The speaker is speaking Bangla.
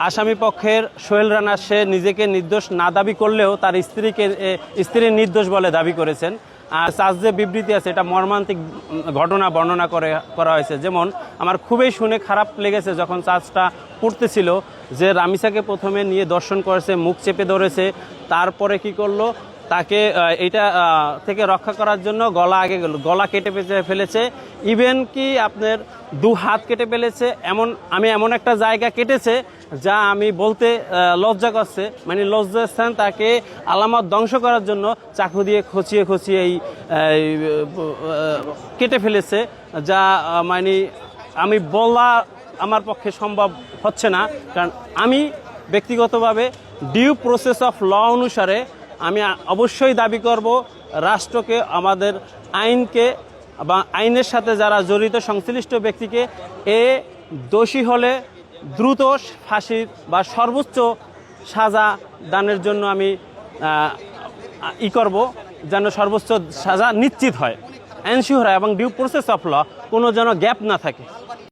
আসামি পক্ষের সোহেল রানা সে নিজেকে নির্দোষ না দাবি করলেও তার স্ত্রীর নির্দোষ বলে দাবি করেছেন। আর চার্জ যে বিবৃতি আছে এটা মর্মান্তিক ঘটনা বর্ণনা করা হয়েছে। যেমন আমার খুবই শুনে খারাপ লেগেছে যখন চার্জটা পড়তেছিল যে রামিসাকে প্রথমে নিয়ে দর্শন করেছে, মুখ চেপে ধরেছে, তারপরে কি করলো তাকে এটা থেকে রক্ষা করার জন্য গলা কেটে ফেলেছে, ইভেন কি আপনার 2 হাত কেটে ফেলেছে। এমন একটা জায়গা কেটেছে যা আমি বলতে লজ্জা করছে, মানে লজ্জাস্থান তাকে আলামত ধ্বংস করার জন্য চাকু দিয়ে খচিয়ে এই কেটে ফেলেছে, যা মানে আমি বলা আমার পক্ষে সম্ভব হচ্ছে না। কারণ আমি ব্যক্তিগতভাবে ডিউ প্রসেস অফ ল অনুসারে আমি অবশ্যই দাবি করব রাষ্ট্রকে, আমাদের আইনকে বা আইনের সাথে যারা জড়িত সংশ্লিষ্ট ব্যক্তিকে দোষী হলে দ্রুত ফাঁসির বা সর্বোচ্চ সাজা দানের জন্য আমি করব, যেন সর্বোচ্চ সাজা নিশ্চিত হয়, এনশিওর হয় এবং ডিউ প্রসেস অফ ল কোনো যেন গ্যাপ না থাকে।